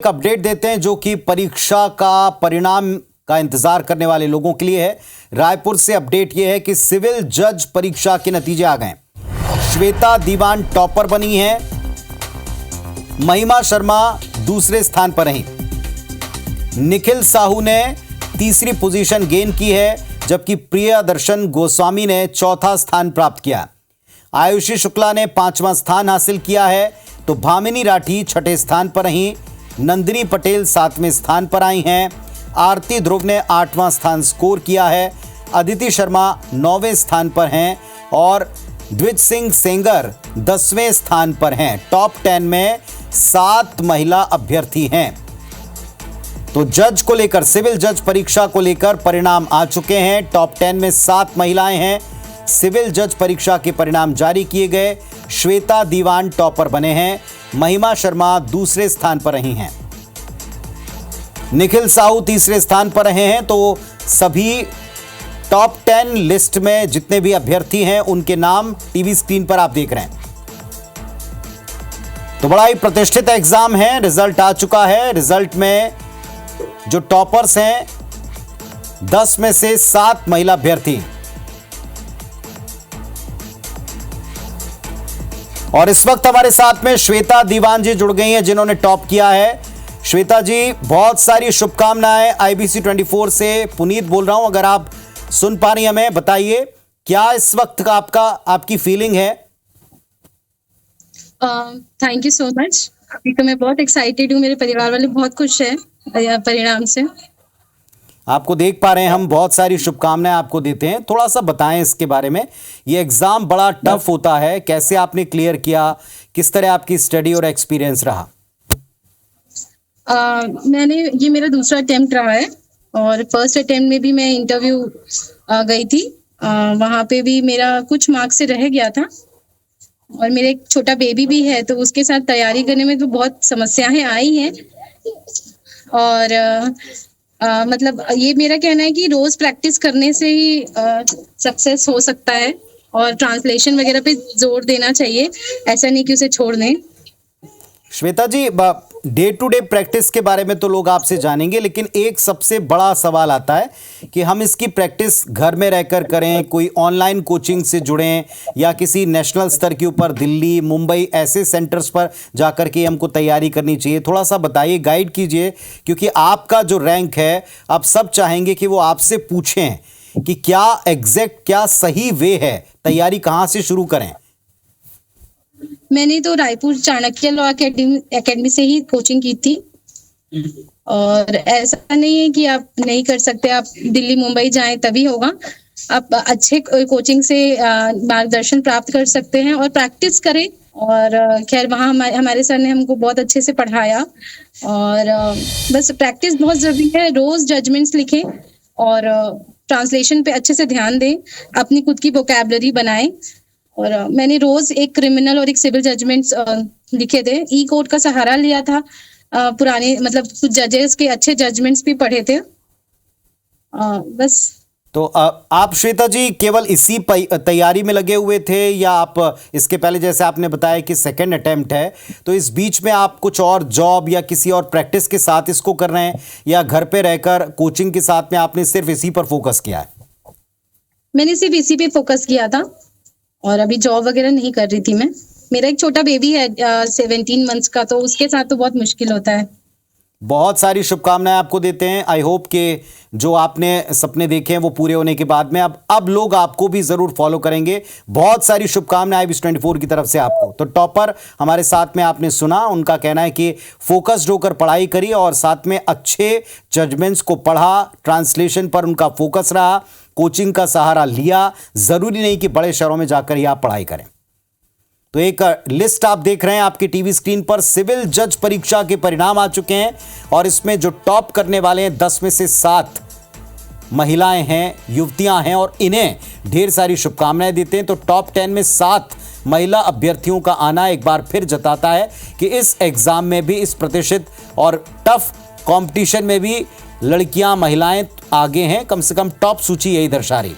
एक अपडेट देते हैं जो कि परीक्षा का परिणाम का इंतजार करने वाले लोगों के लिए है। रायपुर से अपडेट यह है कि सिविल जज परीक्षा के नतीजे आ गए। श्वेता दीवान टॉपर बनी है, महिमा शर्मा दूसरे स्थान पर रही, निखिल साहू ने तीसरी पोजीशन गेन की है, जबकि प्रियदर्शन गोस्वामी ने चौथा स्थान प्राप्त किया। आयुषी शुक्ला ने 5वां स्थान हासिल किया है, तो भामिनी राठी छठे स्थान पर रही, नंदिनी पटेल 7वें स्थान पर आई हैं, आरती ध्रुव ने 8वां स्थान स्कोर किया है, अदिति शर्मा 9वें स्थान पर हैं और द्विज सिंह सेंगर 10वें स्थान पर हैं। टॉप 10 में 7 महिला अभ्यर्थी हैं। तो जज को लेकर, सिविल जज परीक्षा को लेकर परिणाम आ चुके हैं। टॉप 10 में 7 महिलाएं हैं। सिविल जज परीक्षा के परिणाम जारी किए गए। श्वेता दीवान टॉपर बने हैं, महिमा शर्मा दूसरे स्थान पर रही हैं, निखिल साहू तीसरे स्थान पर रहे हैं। तो सभी टॉप 10 लिस्ट में जितने भी अभ्यर्थी हैं उनके नाम टीवी स्क्रीन पर आप देख रहे हैं। तो बड़ा ही प्रतिष्ठित एग्जाम है, रिजल्ट आ चुका है। रिजल्ट में जो टॉपर्स हैं 10 में से 7 महिला अभ्यर्थी, और इस वक्त हमारे साथ में श्वेता दीवान जी जुड़ गई हैं जिन्होंने टॉप किया है। श्वेता जी, बहुत सारी शुभकामनाएं IBC 24 से। पुनीत बोल रहा हूं, अगर आप सुन पा रही हमें बताइए क्या इस वक्त का आपकी फीलिंग है? Thank you so much. अभी तो मैं बहुत एक्साइटेड हूँ, मेरे परिवार वाले बहुत खुश हैं परिणाम से। आपको देख पा रहे हैं हम, बहुत सारी शुभकामनाएं आपको देते हैं। थोड़ा सा बताएं इसके बारे में। ये एग्जाम बड़ा टफ होता है, कैसे आपने क्लियर किया, किस तरह आपकी स्टडी और एक्सपीरियंस रहा? ये मेरा दूसरा अटेम्प्ट रहा है और फर्स्ट अटेम्प्ट में भी मैं इंटरव्यू गई थी। वहां पे भी मेरा कुछ मार्क्स से रह गया था और मेरे एक छोटा बेबी भी है, तो उसके साथ तैयारी करने में तो बहुत समस्याएं आई हैं। और मतलब ये मेरा कहना है कि रोज प्रैक्टिस करने से ही सक्सेस हो सकता है और ट्रांसलेशन वगैरह पे जोर देना चाहिए, ऐसा नहीं कि उसे छोड़ दें। श्वेता जी, डे टू डे प्रैक्टिस के बारे में तो लोग आपसे जानेंगे, लेकिन एक सबसे बड़ा सवाल आता है कि हम इसकी प्रैक्टिस घर में रहकर करें, कोई ऑनलाइन कोचिंग से जुड़ें या किसी नेशनल स्तर के ऊपर दिल्ली, मुंबई ऐसे सेंटर्स पर जाकर के हमको तैयारी करनी चाहिए। थोड़ा सा बताइए, गाइड कीजिए, क्योंकि आपका जो रैंक है अब सब चाहेंगे कि वो आपसे पूछें कि क्या एग्जैक्ट, क्या सही वे है, तैयारी कहाँ से शुरू करें? मैंने तो रायपुर चाणक्य लॉ एकेडमी से ही कोचिंग की थी, और ऐसा नहीं है कि आप नहीं कर सकते, आप दिल्ली मुंबई जाएं तभी होगा। आप अच्छे कोचिंग से मार्गदर्शन प्राप्त कर सकते हैं और प्रैक्टिस करें। और खैर वहाँ हमारे सर ने हमको बहुत अच्छे से पढ़ाया, और बस प्रैक्टिस बहुत जरूरी है। रोज जजमेंट्स लिखें और ट्रांसलेशन पे अच्छे से ध्यान दें, अपनी खुद की वोकैबुलरी बनाएं। और मैंने रोज एक क्रिमिनल और एक सिविल जजमेंट्स लिखे थे। ई कोर्ट का सहारा लिया था, पुराने मतलब कुछ जजेस के अच्छे जजमेंट्स भी पढ़े थे। बस। तो आप श्वेता जी केवल इसी तैयारी में लगे हुए थे, या आप इसके पहले, जैसे आपने बताया कि सेकंड अटेम्प्ट है, तो इस बीच में आप कुछ और जॉब या किसी और प्रैक्टिस के साथ इसको कर रहे हैं, या घर पे रहकर कोचिंग के साथ में आपने सिर्फ इसी पर फोकस किया है? मैंने सिर्फ इसी पे फोकस किया था और अभी जॉब वगैरह नहीं कर रही थी मैं। मेरा एक छोटा बेबी है 17 मंथ्स का, तो उसके साथ तो बहुत मुश्किल होता है। बहुत सारी शुभकामनाएं आपको देते हैं। आई होप कि जो आपने सपने देखे हैं वो पूरे होने के बाद में अब लोग आपको भी जरूर फॉलो करेंगे। बहुत सारी शुभकामनाएं IBC 24 की तरफ से आपको। तो टॉपर हमारे साथ में आपने सुना, उनका कहना है कि फोकस्ड होकर पढ़ाई करी और साथ में अच्छे जजमेंट्स को पढ़ा, ट्रांसलेशन पर उनका फोकस रहा, कोचिंग का सहारा लिया। जरूरी नहीं कि बड़े शहरों में जाकर ही आप पढ़ाई करें। तो एक लिस्ट आप देख रहे हैं आपकी टीवी स्क्रीन पर। सिविल जज परीक्षा के परिणाम आ चुके हैं और इसमें जो टॉप करने वाले हैं 10 में से 7 महिलाएं हैं, युवतियां हैं, और इन्हें ढेर सारी शुभकामनाएं देते हैं। तो टॉप 10 में 7 महिला अभ्यर्थियों का आना एक बार फिर जताता है कि इस एग्जाम में भी, इस प्रतिष्ठित और टफ कंपटीशन में भी लड़कियां, महिलाएं आगे हैं। कम से कम टॉप सूची यही दर्शा रही।